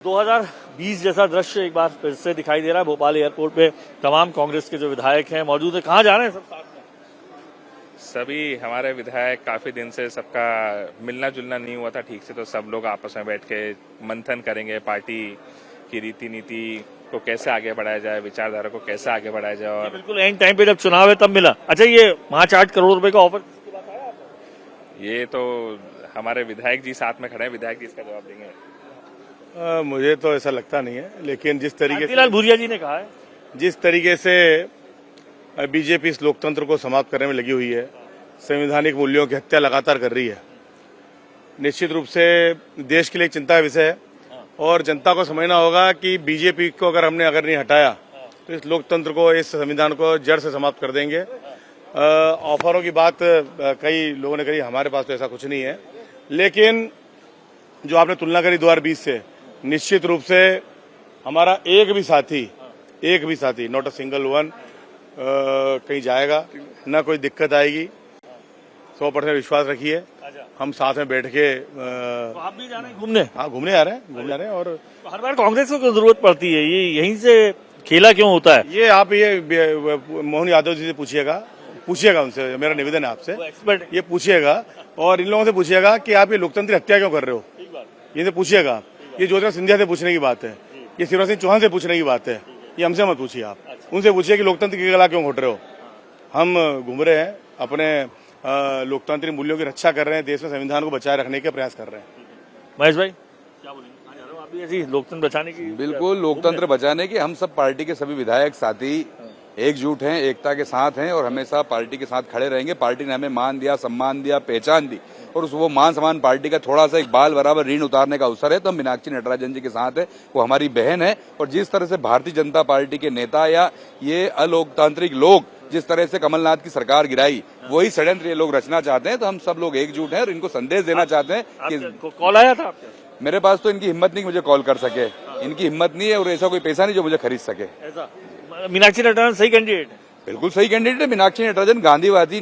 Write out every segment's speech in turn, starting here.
2020 जैसा दृश्य एक बार फिर से दिखाई दे रहा है। भोपाल एयरपोर्ट पे तमाम कांग्रेस के जो विधायक हैं मौजूद है। कहाँ जा रहे हैं सब साथ में? सभी हमारे विधायक काफी दिन से सबका मिलना जुलना नहीं हुआ था ठीक से, तो सब लोग आपस में बैठ के मंथन करेंगे पार्टी की रीति नीति को कैसे आगे बढ़ाया जाए, विचारधारा को कैसे आगे बढ़ाया जाए। और बिल्कुल एंड टाइम पे जब चुनाव है तब मिला। अच्छा, ये 5-8 करोड़ रुपए का ऑफर ये तो हमारे विधायक जी साथ में खड़े हैं, विधायक जी इसका जवाब देंगे। मुझे तो ऐसा लगता नहीं है, लेकिन जिस तरीके कांतिलाल भूरिया जी ने कहा है, जिस तरीके से बीजेपी इस लोकतंत्र को समाप्त करने में लगी हुई है, संवैधानिक मूल्यों की हत्या लगातार कर रही है, निश्चित रूप से देश के लिए चिंता का विषय है। और जनता को समझना होगा कि बीजेपी को अगर नहीं हटाया तो इस लोकतंत्र को, इस संविधान को जड़ से समाप्त कर देंगे। ऑफरों की बात कई लोगों ने करी, हमारे पास तो ऐसा कुछ नहीं है। लेकिन जो आपने तुलना करी 2020 से, निश्चित रूप से हमारा एक भी साथी नॉट अ सिंगल वन कहीं जाएगा, ना कोई दिक्कत आएगी। 100% विश्वास रखिए। हम साथ में बैठ के तो आप भी जा रहे हैं घूमने? हाँ, घूमने आ रहे हैं और हर बार कांग्रेस को क्यों जरूरत पड़ती है? ये यहीं से खेला क्यों होता है? ये आप मोहन यादव जी से पूछिएगा उनसे, मेरा निवेदन है आपसे, एक्सपर्ट ये पूछिएगा और इन लोगों से पूछिएगा कि आप ये लोकतंत्र हत्या क्यों कर रहे हो, इनसे पूछिएगा। ये ज्योतिरादित्य सिंधिया से पूछने की बात है, ये शिवराज सिंह चौहान से पूछने की बात है, ये हमसे मत पूछिए। आप उनसे पूछिए कि लोकतंत्र की गला क्यों घोट रहे हो। हम घूम रहे हैं, अपने लोकतांत्रिक मूल्यों की रक्षा कर रहे हैं, देश में संविधान को बचाए रखने के प्रयास कर रहे हैं। महेश भाई क्या बोलेंगे? आप भी ऐसी लोकतंत्र बचाने की? बिल्कुल, लोकतंत्र बचाने की हम सब पार्टी के सभी विधायक साथी एकजुट हैं, एकता के साथ हैं और हमेशा पार्टी के साथ खड़े रहेंगे। पार्टी ने हमें मान दिया, सम्मान दिया, पहचान दी और वो मान सम्मान पार्टी का थोड़ा सा एक बाल बराबर ऋण उतारने का अवसर है, तो हम मीनाक्षी नटराजन जी के साथ है। वो हमारी बहन है और जिस तरह से भारतीय जनता पार्टी के नेता या ये अलोकतांत्रिक लोग जिस तरह से कमलनाथ की सरकार गिराई, वही षड्यंत्र ये लोग रचना चाहते हैं। तो हम सब लोग एकजुट हैं और इनको संदेश देना चाहते हैं कि कॉल आया था आपका? मेरे पास तो इनकी हिम्मत नहीं मुझे कॉल कर सके, इनकी हिम्मत नहीं है और ऐसा कोई पैसा नहीं जो मुझे खरीद सके। ऐसा मीनाक्षी नटराजन सही कैंडिडेट है? बिल्कुल सही कैंडिडेट है। मीनाक्षी नटराजन गांधीवादी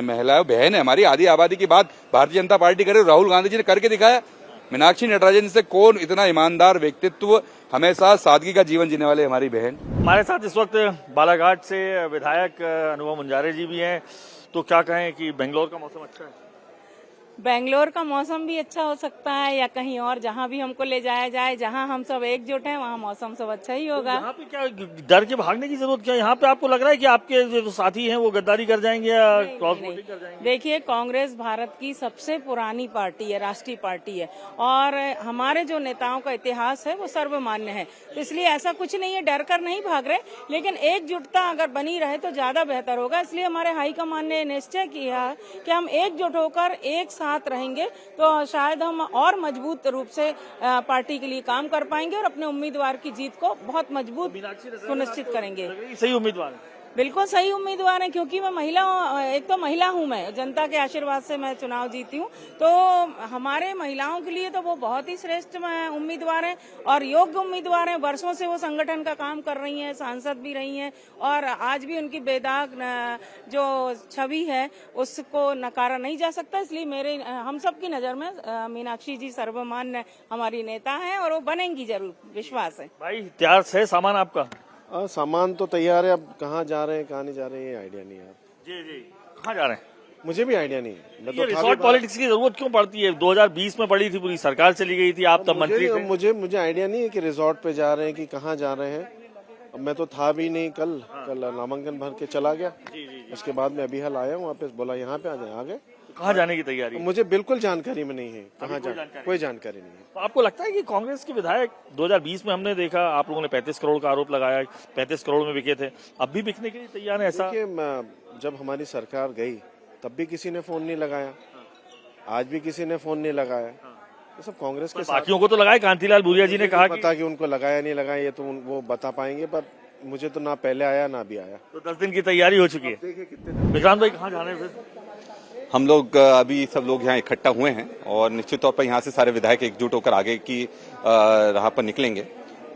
महिला बहन है हमारी। आधी आबादी की बात भारतीय जनता पार्टी करे, राहुल गांधी जी ने करके दिखाया। मीनाक्षी नटराजन से कौन इतना ईमानदार व्यक्तित्व, हमेशा सादगी का जीवन जीने वाले हमारी बहन। हमारे साथ इस वक्त बालाघाट से विधायक अनुभव मुंजारे जी भी हैं। तो क्या कहें कि बेंगलोर का मौसम अच्छा है? बेंगलोर का मौसम भी अच्छा हो सकता है या कहीं और जहां भी हमको ले जाया जाए, जहां हम सब एकजुट हैं वहां मौसम सब अच्छा ही होगा। यहाँ पे क्या डर के भागने की जरूरत क्या है? यहाँ पे आपको लग रहा है कि आपके जो साथी हैं वो गद्दारी कर जाएंगे या क्रॉस वोटिंग कर जाएंगे? देखिए, कांग्रेस भारत की सबसे पुरानी पार्टी है, राष्ट्रीय पार्टी है और हमारे जो नेताओं का इतिहास है वो सर्वमान्य है। तो इसलिए ऐसा कुछ नहीं है, डर कर नहीं भाग रहे, लेकिन एकजुटता अगर बनी रहे तो ज्यादा बेहतर होगा। इसलिए हमारे हाईकमान ने निश्चय किया कि हम एकजुट होकर एक साथ रहेंगे तो शायद हम और मजबूत रूप से पार्टी के लिए काम कर पाएंगे और अपने उम्मीदवार की जीत को बहुत मजबूत सुनिश्चित करेंगे। सही उम्मीदवार है? बिल्कुल सही उम्मीदवार है, क्योंकि मैं एक तो महिला हूं, मैं जनता के आशीर्वाद से मैं चुनाव जीती हूं, तो हमारे महिलाओं के लिए तो वो बहुत ही श्रेष्ठ उम्मीदवार हैं और योग्य उम्मीदवार हैं। वर्षों से वो संगठन का काम कर रही हैं, सांसद भी रही हैं और आज भी उनकी बेदाग जो छवि है उसको नकारा नहीं जा सकता। इसलिए हम सब की नजर में मीनाक्षी जी सर्वमान्य हमारी नेता हैं और वो बनेंगी जरूर, विश्वास है। भाई तैयार है सामान आपका? सामान तो तैयार है, अब कहाँ जा रहे हैं कहाँ नहीं जा रहे हैं ये आइडिया नहीं है। जी कहाँ जा रहे हैं? मुझे भी आइडिया नहीं है। मैं तो रिसोर्ट पॉलिटिक्स की जरूरत क्यों पड़ती है? 2020 में पड़ी थी, पूरी सरकार चली गई थी, आप तब मंत्री थे। मुझे आइडिया नहीं है कि रिसोर्ट पे जा रहे हैं कि कहाँ जा रहे हैं। अब मैं तो था भी नहीं, कल नामांकन भर के चला गया। उसके बाद मैं अभी हाल आया हूँ वापस, बोला यहाँ पे आ गए। कहाँ जाने की तैयारी? मुझे बिल्कुल जानकारी में नहीं है कहाँ जाना, कोई जानकारी नहीं है। तो आपको लगता है कि कांग्रेस के विधायक 2020 में हमने देखा, आप लोगों ने 35 करोड़ का आरोप लगाया, 35 करोड़ में बिके थे, अब भी बिकने के लिए तैयार है? ऐसा जब हमारी सरकार गई तब भी किसी ने फोन नहीं लगाया, आज भी किसी ने फोन नहीं लगाया। ये सब कांग्रेस के बाकियों को तो लगाए। कांतिलाल भूरिया जी ने कहा पता कि उनको लगाया नहीं लगाया ये तो वो बता पाएंगे, पर मुझे तो ना पहले आया ना भी आया। तो 10 दिन की तैयारी हो चुकी है। देखिए कितने विक्रांत भाई कहाँ जाने फिर? हम लोग अभी सब लोग यहाँ इकट्ठा हुए हैं और निश्चित तौर पर यहाँ से सारे विधायक एकजुट होकर आगे की राह पर निकलेंगे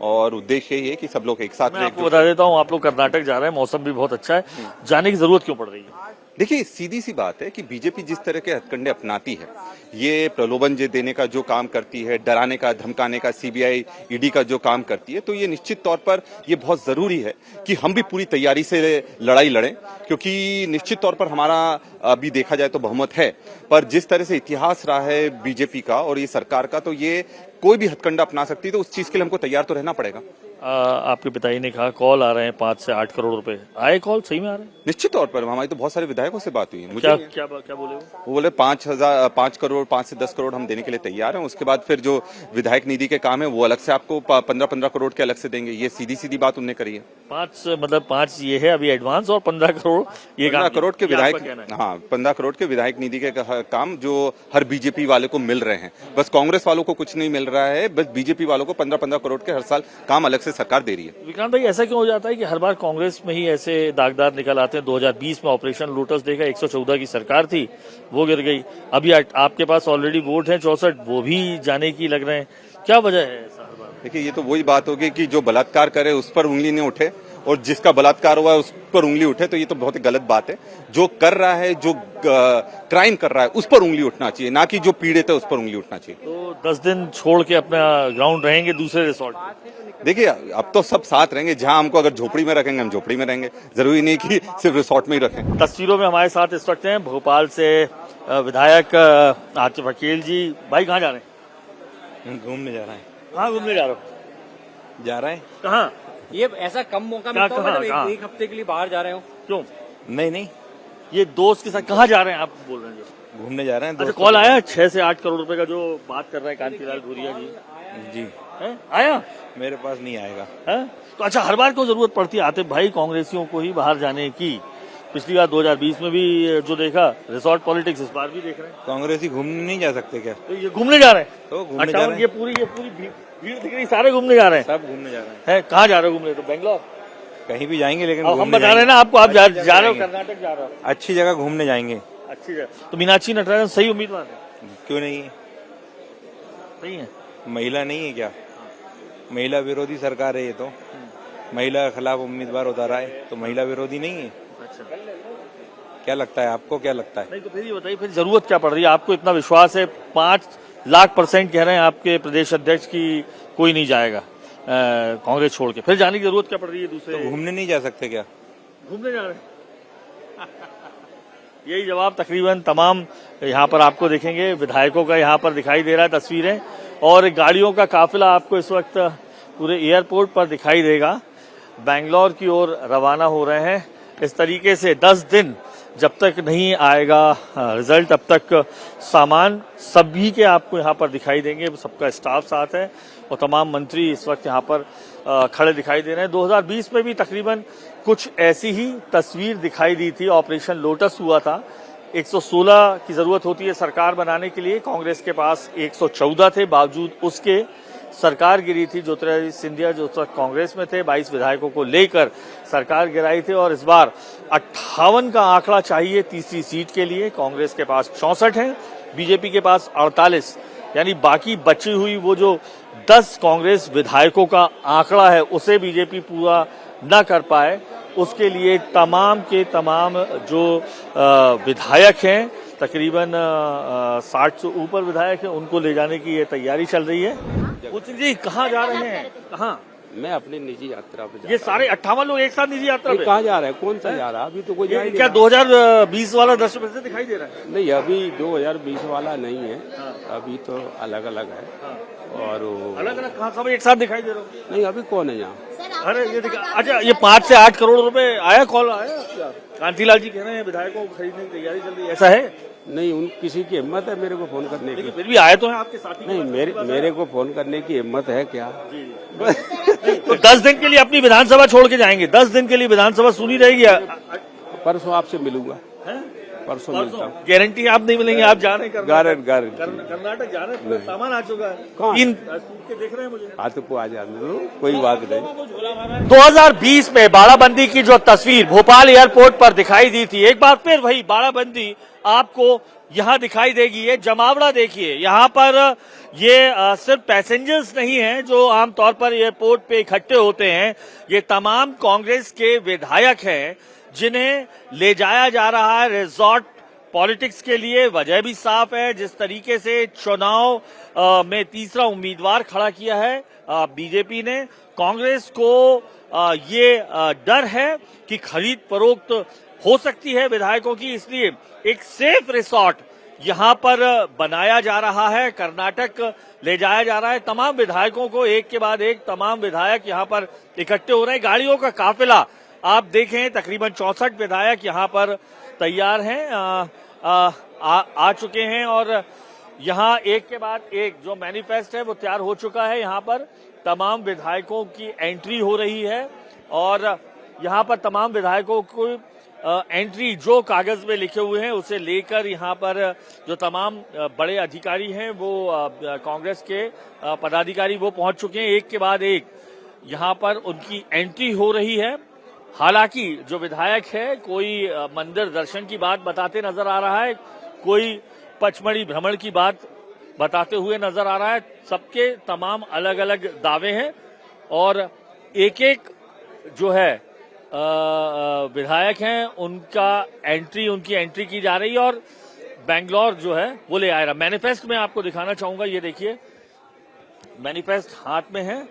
और उद्देश्य यही है कि सब लोग एक साथ। मैं आपको बता देता हूँ, आप लोग कर्नाटक जा रहे हैं, मौसम भी बहुत अच्छा है, जाने की जरूरत क्यों पड़ रही है? देखिए सीधी सी बात है कि बीजेपी जिस तरह के हथकंडे अपनाती है, ये प्रलोभन देने का जो काम करती है, डराने का, धमकाने का, सीबीआई ईडी का जो काम करती है, तो ये निश्चित तौर पर ये बहुत जरूरी है कि हम भी पूरी तैयारी से लड़ाई लड़ें, क्योंकि निश्चित तौर पर हमारा अभी देखा जाए तो बहुमत है, पर जिस तरह से इतिहास रहा है बीजेपी का और ये सरकार का, तो ये कोई भी हथकंडा अपना सकती है, तो उस चीज के लिए हमको तैयार तो रहना पड़ेगा। आपके पिताजी ने कहा कॉल आ रहे हैं 5 से 8 करोड़ रुपए, आए कॉल सही में आ रहे हैं? निश्चित तौर पर हमारी तो बहुत सारे विधायकों से बात हुई है। मुझे क्या बोले वो बोले 5 करोड़ 5 से 10 करोड़ हम देने के लिए तैयार हैं। उसके बाद फिर जो विधायक निधि के काम है वो अलग से आपको 15-15 करोड़ के अलग से देंगे। ये सीधी सीधी बात उन्होंने करी है। 5 ये है अभी एडवांस और 15 करोड़ ये 15 करोड़ के विधायक, हाँ 15 करोड़ के विधायक निधि के काम जो हर बीजेपी वाले को मिल रहे हैं। बस कांग्रेस वालों को कुछ नहीं मिल रहा है, बस बीजेपी वालों को 15-15 करोड़ के हर साल काम अलग से सरकार दे रही है। विक्रांत भाई, ऐसा क्यों हो जाता है कि हर बार कांग्रेस में ही ऐसे दागदार निकल आते हैं? 2020 में ऑपरेशन लोटस देखा, 114 की सरकार थी, वो गिर गई। अभी आपके पास ऑलरेडी वोट है 64, वो भी जाने की लग रहे हैं। क्या वजह है ऐसा? देखिए ये तो वही बात होगी कि जो बलात्कार करे उस पर उंगली नहीं उठे और जिसका बलात्कार हुआ है उस पर उंगली उठे, तो ये तो बहुत ही गलत बात है। जो कर रहा है, जो क्राइम कर रहा है, उस पर उंगली उठना चाहिए, ना कि जो पीड़ित है उस पर उंगली उठना चाहिए। तो 10 दिन छोड़ के अपना ग्राउंड रहेंगे दूसरे रिसोर्ट? देखिए अब तो सब साथ रहेंगे, जहां हमको अगर झोपड़ी में रखेंगे हम झोपड़ी में रहेंगे, जरूरी नहीं कि सिर्फ रिसोर्ट में ही रखें। तस्वीरों में हमारे साथ इस वक्त हैं भोपाल से विधायक आतिफ अकील जी। भाई कहाँ जा रहे हैं? घूमने जा रहे हैं। कहाँ घूमने जा रहे हो? जा रहे हैं कहाँ? ये ऐसा कम मौका क्या मिलता है, कहाँ? एक हफ्ते के लिए बाहर जा रहे हो। क्यों? नहीं ये दोस्त के साथ कहाँ जा रहे हैं आप बोल रहे हैं? जो घूमने जा रहे हैं। अच्छा, कॉल आया 6 से 8 करोड़ रुपए का जो बात कर रहे हैं कांतिलाल भूरिया जी? जी है? आया मेरे पास नहीं आएगा। है? तो अच्छा, हर बार क्यों जरूरत पड़ती है आतिफ भाई कांग्रेसियों को ही बाहर जाने की? पिछली बार 2020 में भी जो देखा रिसोर्ट पॉलिटिक्स, इस बार भी देख रहे हैं। कांग्रेसी घूमने नहीं जा सकते क्या? तो ये घूमने जा रहे हैं? तो घूमने जा रहे हैं। ये पूरी भीड़ दिख रही, सारे घूमने जा रहे हैं। सब घूमने जा रहे हैं। कहाँ जा रहे हो घूमने? तो बेंगलोर कहीं भी जाएंगे, लेकिन हम बता रहे हैं ना आपको, आप जा रहे हो कर्नाटक जा रहे हो, अच्छी जगह घूमने जाएंगे। अच्छी जगह। तो मीनाक्षी नटराजन सही उम्मीदवार है? क्यों नहीं है? सही है। महिला नहीं है क्या? महिला विरोधी सरकार है ये तो। महिला के खिलाफ उम्मीदवार उतारा है तो महिला विरोधी नहीं है? अच्छा, क्या लगता है आपको? क्या लगता है? नहीं तो फिर ये बताइए, फिर जरूरत क्या पड़ रही है आपको? इतना विश्वास है, 5 लाख% कह रहे हैं आपके प्रदेश अध्यक्ष की कोई नहीं जाएगा कांग्रेस छोड़ के, फिर जाने की जरूरत क्या पड़ रही है दूसरे? तो घूमने नहीं जा सकते क्या? घूमने जा रहे हैं। यही जवाब तकरीबन तमाम यहाँ पर आपको देखेंगे विधायकों का यहाँ पर दिखाई दे रहा है तस्वीरें, और गाड़ियों का काफिला आपको इस वक्त पूरे एयरपोर्ट पर दिखाई देगा। बेंगलोर की ओर रवाना हो रहे हैं। इस तरीके से 10 दिन जब तक नहीं आएगा रिजल्ट, तब तक सामान सभी के आपको यहाँ पर दिखाई देंगे। सबका स्टाफ साथ है और तमाम मंत्री इस वक्त यहाँ पर खड़े दिखाई दे रहे हैं। 2020 में भी तकरीबन कुछ ऐसी ही तस्वीर दिखाई दी थी। ऑपरेशन लोटस हुआ था, 116 की जरूरत होती है सरकार बनाने के लिए, कांग्रेस के पास 114 थे, बावजूद उसके सरकार गिरी थी। ज्योतिरादित्य सिंधिया जो उस वक्त कांग्रेस में थे, 22 विधायकों को लेकर सरकार गिराई थी। और इस बार 58 का आंकड़ा चाहिए तीसरी सीट के लिए। कांग्रेस के पास 64 है, बीजेपी के पास 48, यानी बाकी बची हुई वो जो 10 कांग्रेस विधायकों का आंकड़ा है उसे बीजेपी पूरा न कर पाए, उसके लिए तमाम के तमाम जो विधायक हैं, तकरीबन 60 से ऊपर विधायक हैं, उनको ले जाने की ये तैयारी चल रही है। पुत्र जी कहाँ जा रहे हैं? कहाँ? मैं अपनी निजी यात्रा पे ये सारे 58 लोग एक साथ निजी यात्रा पे कहाँ जा रहा है? कौन सा जा रहा है? अभी तो कोई क्या 2020 वाला दृश्य फिर से दिखाई दे रहा है? नहीं, अभी 2020 वाला नहीं है। अभी तो अलग अलग है। और अलग अलग कहाँ? सब एक साथ दिखाई दे रहा हूँ। नहीं, अभी कौन है यहाँ? अरे ये देखा, अच्छा ये 5 से 8 करोड़ रुपए आया, कॉल आया? कांतिलाल जी कह रहे हैं विधायकों को खरीदने की तैयारी चल रही है, ऐसा है? नहीं, उन किसी की हिम्मत है मेरे को फोन करने की? फिर भी आए तो हैं आपके साथी? नहीं, मेरे को फोन करने की हिम्मत है क्या? तो 10 दिन के लिए अपनी विधानसभा छोड़ के जाएंगे? 10 दिन के लिए विधानसभा सुनी रहेगी? परसों आपसे मिलूंगा। परसों मिलता हूँ। गारंटी आप नहीं मिलेंगे? आप जा रहे हैं गारंटी कर्नाटक जा रहे हैं, सामान आ चुका है। कहाँ? 3 सूट के देख रहे हैं मुझे। तो आ जाने दो, कोई बात नहीं। 2020 में बाड़ाबंदी की जो तस्वीर भोपाल एयरपोर्ट पर दिखाई दी थी, एक बार फिर वही बाड़ाबंदी आपको यहाँ दिखाई देगी। ये जमावड़ा देखिए, यहाँ पर ये सिर्फ पैसेंजर्स नहीं हैं जो आमतौर पर एयरपोर्ट पे इकट्ठे होते हैं, ये तमाम कांग्रेस के विधायक हैं जिन्हें ले जाया जा रहा है रिजॉर्ट पॉलिटिक्स के लिए। वजह भी साफ है, जिस तरीके से चुनाव में तीसरा उम्मीदवार खड़ा किया है बीजेपी ने। कांग्रेस को ये डर है कि खरीद फरोख्त हो सकती है विधायकों की, इसलिए एक सेफ रिसॉर्ट यहां पर बनाया जा रहा है, कर्नाटक ले जाया जा रहा है। तमाम विधायकों को एक के बाद एक तमाम विधायक यहां पर इकट्ठे हो रहे हैं। गाड़ियों का काफिला आप देखें, तकरीबन 64 विधायक यहां पर तैयार हैं, आ चुके हैं और यहां एक के बाद एक जो मैनिफेस्ट है वो तैयार हो चुका है। यहां पर तमाम विधायकों की एंट्री हो रही है और यहां पर तमाम विधायकों को एंट्री जो कागज में लिखे हुए हैं उसे लेकर यहां पर जो तमाम बड़े अधिकारी हैं वो कांग्रेस के पदाधिकारी वो पहुंच चुके हैं। एक के बाद एक यहां पर उनकी एंट्री हो रही है। हालांकि जो विधायक है कोई मंदिर दर्शन की बात बताते नजर आ रहा है, कोई पचमढ़ी भ्रमण की बात बताते हुए नजर आ रहा है। सबके तमाम अलग अलग दावे हैं और एक एक जो है विधायक हैं उनकी एंट्री की जा रही है और बेंगलोर जो है वो ले आ रहा। मैनिफेस्ट में आपको दिखाना चाहूंगा, ये देखिए मैनिफेस्ट हाथ में है।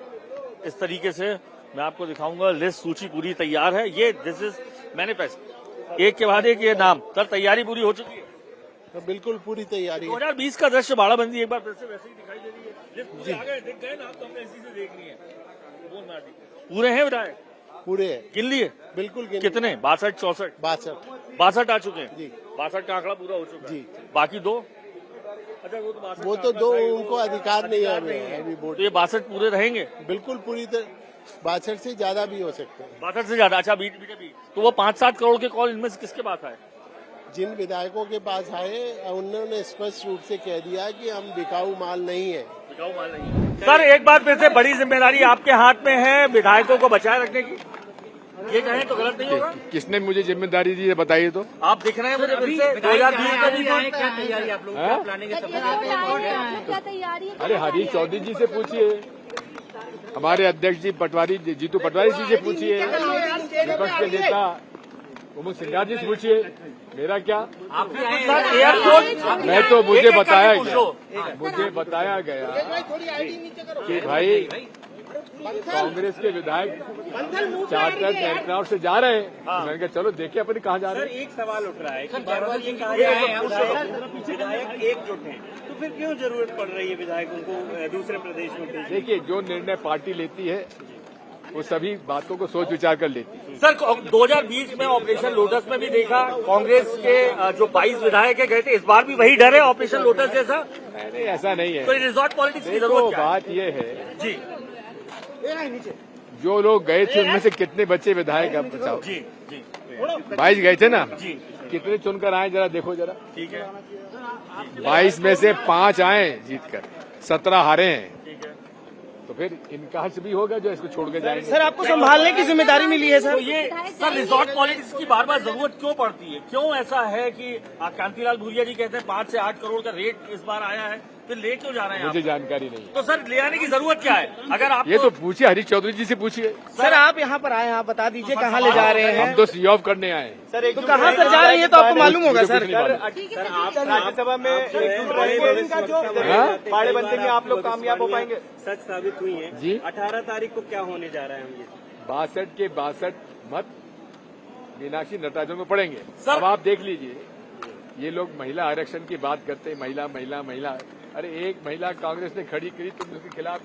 इस तरीके से मैं आपको दिखाऊंगा, लिस्ट सूची पूरी तैयार है। ये दिस इज मैनिफेस्ट, एक के बाद एक ये नाम। सर तैयारी पूरी हो चुकी है? तो बिल्कुल पूरी तैयारी है। 2020 का दृश्य बाड़ाबंदी एक बार फिर से वैसे ही दिखाई दे रही है। लिस्ट पूरी आ गए, दिख गए ना, तो हमने इसी से देखनी है। पूरे हैं विधायक? पूरे गिन लिए? बिल्कुल कितने? 62 64 62 आ चुके हैं जी। 62 का आंकड़ा पूरा हो चुका है जी। बाकी दो? अच्छा वो तो दो उनको अधिकार नहीं है अभी तो ये 62 पूरे रहेंगे? बिल्कुल पूरी तरह 62 से ज्यादा भी हो सकते हैं। 62 से ज्यादा? अच्छा बीजेपी तो वो 5-7 करोड़ के कॉल इनमें से किसके पास आए? जिन विधायकों के पास आए उन्होंने स्पष्ट रूप से कह दिया कि हम बिकाऊ माल नहीं है। बिकाऊ माल नहीं है। सर एक बार फिर से बड़ी जिम्मेदारी आपके हाथ में है विधायकों को बचाए रखने की, ये कहें तो गलत नहीं होगा? किसने मुझे जिम्मेदारी दी है बताइए तो। आप दिख रहे हैं मुझे फिर से 2020 में भी क्या तैयारी आप लोग क्या प्लानिंग है? क्या तैयारी है? अरे हरीश चौधरी जी से पूछिए, हमारे अध्यक्ष जी पटवारी जीतू पटवारी जी से पूछिए, विपक्ष के नेता उमंग सिंघा जी से पूछिए, मेरा क्या। मैं तो मुझे बताया गया कि भाई कांग्रेस के विधायक चार्टर्ड एयरक्राफ्ट से जा रहे हैं। मैंने कहा चलो देखे अपने कहाँ जा रहे हैं। एक सवाल उठ रहा है कि बार-बार ये कहा जा रहा है विधायक एकजुट हैं, तो फिर क्यों जरूरत पड़ रही है विधायकों को दूसरे प्रदेश में भेजने? देखिए जो निर्णय पार्टी लेती है वो सभी बातों को सोच विचार कर लेती है। सर 2020 में ऑपरेशन लोटस में भी देखा कांग्रेस के जो 22 विधायक गए थे, इस बार भी वही डर है ऑपरेशन लोटस जैसा? नहीं ऐसा नहीं है। तो रिजॉर्ट पॉलिटिक्स की देखो जरूरत क्या है? बात ये है जी जो लोग गए थे उनमें से कितने बच्चे विधायक आप बताओ। जी जी 22 गए थे ना, जी कितने चुनकर आए जरा देखो जरा। ठीक है 22 में से 5 आए जीतकर, 17 हारे हैं। तो फिर इनका हर्ष भी होगा जो इसको छोड़ के जाएंगे। सर आपको संभालने की जिम्मेदारी मिली है तो सर। ये सर रिजॉर्ट पॉलिटिक्स की बार बार जरूरत क्यों पड़ती है? क्यों ऐसा है कि कांतिलाल भूरिया जी कहते हैं 5 से 8 करोड़ का रेट इस बार आया है, फिर ले क्यों जा रहे हैं? मुझे जानकारी नहीं है। तो सर ले आने की जरूरत क्या है? अगर आप ये तो पूछिए हरीश चौधरी जी से पूछिए। सर आप यहाँ पर आए हैं, आप बता दीजिए कहाँ ले जा रहे हैं? हम तो सी ऑफ करने आए हैं। सर तो कहाँ सर जा रहे हैं तो आपको मालूम होगा सर। सर राज्यसभा में बाड़ेबंदी में आप लोग कामयाब हो पाएंगे? सच साबित हुई है जी। 18 तारीख को क्या होने जा रहा है? 62 के 62 मत मीनाक्षी नटराजन में पड़ेंगे। सर- अब आप देख लीजिए ये लोग महिला आरक्षण की बात करते हैं, महिला महिला महिला। अरे एक महिला कांग्रेस ने खड़ी करी, तुमने उसके खिलाफ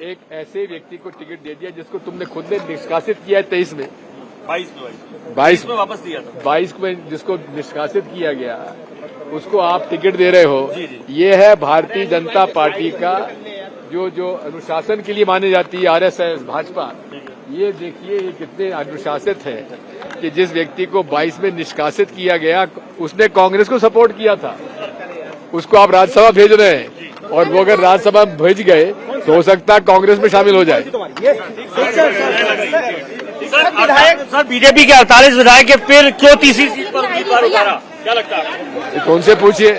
एक ऐसे व्यक्ति को टिकट दे दिया जिसको तुमने खुद ने निष्कासित किया है 23 में 22 में वापस दिया था। 22 में जिसको निष्कासित किया गया उसको आप टिकट दे रहे हो। जी, जी। ये है भारतीय जनता पार्टी का जो अनुशासन के लिए मानी जाती है आरएसएस भाजपा। ये देखिए ये कितने अनुशासित है कि जिस व्यक्ति को 22 में निष्कासित किया गया उसने कांग्रेस को सपोर्ट किया था, उसको आप राज्यसभा भेज रहे हैं और वो अगर राज्यसभा भेज गए तो हो सकता है कांग्रेस में शामिल हो जाए। सर बीजेपी के 48 विधायक के फिर क्यों तीसरी सीट पर उम्मीदवार उतारा, क्या लगता है? ये तो उनसे पूछिए,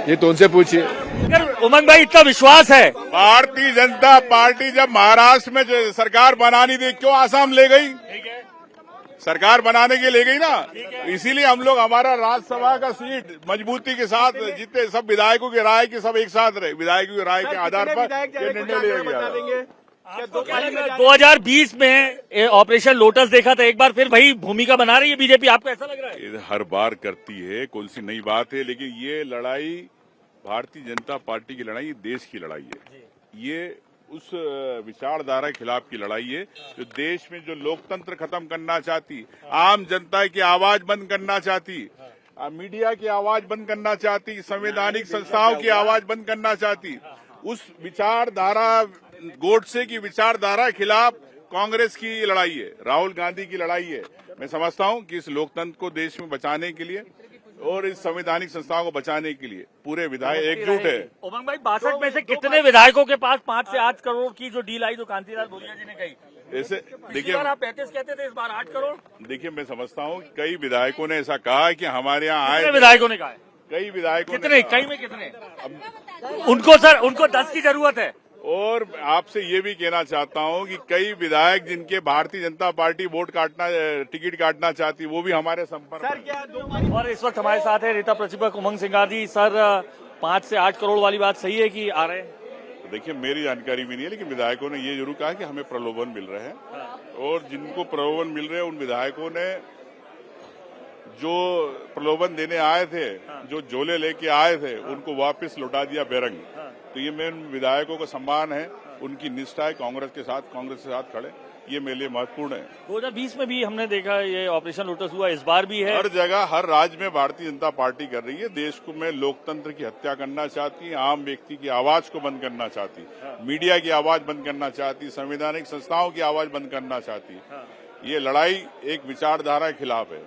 ये तो उनसे पूछिए। उमंग भाई इतना विश्वास है? भारतीय जनता पार्टी जब महाराष्ट्र में जो सरकार बनानी थी क्यों आसाम ले गई? सरकार बनाने के लिए गई ना, इसीलिए हम लोग हमारा राज्यसभा का सीट मजबूती के साथ जितने सब विधायकों की राय की सब एक साथ रहे, विधायकों की राय के आधार पर ये निर्णय लिया गया। 2020 में ऑपरेशन लोटस देखा था, एक बार फिर वही भूमिका बना रही है बीजेपी, आपको ऐसा लग रहा है? ये हर बार करती है, कौन सी नई बात है, लेकिन ये लड़ाई भारतीय जनता पार्टी की लड़ाई देश की लड़ाई है। ये उस विचारधारा के खिलाफ की लड़ाई है जो देश में जो लोकतंत्र खत्म करना चाहती, आम जनता की आवाज बंद करना चाहती, मीडिया की आवाज बंद करना चाहती, संवैधानिक संस्थाओं की आवाज बंद करना चाहती, उस विचारधारा गोडसे की विचारधारा के खिलाफ कांग्रेस की लड़ाई है, राहुल गांधी की लड़ाई है। मैं समझता हूं कि इस लोकतंत्र को देश में बचाने के लिए और इस संवैधानिक संस्थाओं को बचाने के लिए पूरे विधायक एकजुट है। उमंग भाई, 62 में से कितने विधायकों के पास 5 से 8 करोड़ की जो डील आई जो कांतिलाल भूरिया जी ने कही? ऐसे देखिए, आप 35 कहते थे, इस बार 8 करोड़। देखिए, मैं समझता हूं कई विधायकों ने ऐसा कहा है कि हमारे यहाँ आए, विधायकों ने कहा है, कई विधायकों कितने, कई में कितने? उनको सर, उनको 10 की जरूरत है। और आपसे ये भी कहना चाहता हूं कि कई विधायक जिनके भारतीय जनता पार्टी टिकट काटना चाहती, वो भी हमारे संपर्क में। और इस वक्त हमारे साथ है नेता प्रतिपक्ष उमंग सिंगार जी। सर, 5 से 8 करोड़ वाली बात सही है कि आ रहे हैं? देखिए, मेरी जानकारी भी नहीं है, लेकिन विधायकों ने ये जरूर कहा कि हमें प्रलोभन मिल रहे हैं, और जिनको प्रलोभन मिल रहे हैं उन विधायकों ने जो प्रलोभन देने आए थे, जो झोले लेके आए थे, उनको वापस लौटा दिया बेरंग। तो ये मेरे विधायकों का सम्मान है, उनकी निष्ठा है, कांग्रेस के साथ खड़े, ये मेरे लिए महत्वपूर्ण है। 2020 में भी हमने देखा ये ऑपरेशन लोटस हुआ, इस बार भी है। हर जगह हर राज्य में भारतीय जनता पार्टी कर रही है, देश को में लोकतंत्र की हत्या करना चाहती है, आम व्यक्ति की आवाज को बंद करना चाहती, मीडिया की आवाज बंद करना चाहती, संवैधानिक संस्थाओं की आवाज बंद करना चाहती। ये लड़ाई एक विचारधारा के खिलाफ है।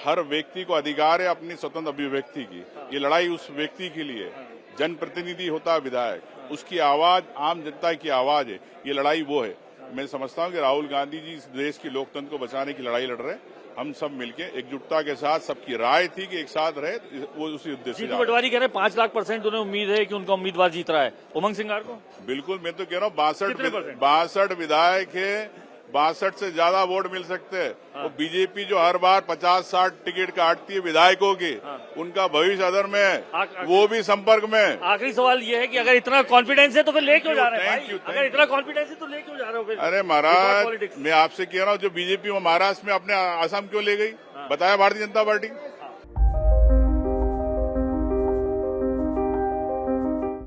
हर व्यक्ति को अधिकार है अपनी स्वतंत्र अभिव्यक्ति की। ये लड़ाई उस व्यक्ति के लिए, जनप्रतिनिधि होता है विधायक, उसकी आवाज आम जनता की आवाज है, ये लड़ाई वो है। मैं समझता हूं कि राहुल गांधी जी इस देश की लोकतंत्र को बचाने की लड़ाई लड़ रहे हैं। हम सब मिलके एकजुटता के साथ, सबकी राय थी कि एक साथ रहे, वो उसी उद्देश्य से। पटवारी कह रहे हैं 5 लाख % उन्हें उम्मीद है कि उनका उम्मीदवार जीत रहा है। उमंग सिंगार को बिल्कुल, मैं तो कह रहा हूँ 62 विधायक है, 62 से ज्यादा वोट मिल सकते हैं। वो बीजेपी जो हर बार 50-60 टिकट काटती है विधायकों की, उनका भविष्य अदर में है, वो भी संपर्क में। आखिरी सवाल ये है कि अगर इतना कॉन्फिडेंस है तो फिर ले क्यों जा रहे हैं? अगर इतना कॉन्फिडेंस है तो ले क्यों जा रहे हो? अरे महाराज, मैं आपसे कह रहा हूँ, जो बीजेपी महाराष्ट्र में अपने असम क्यों ले गई, बताया भारतीय जनता पार्टी।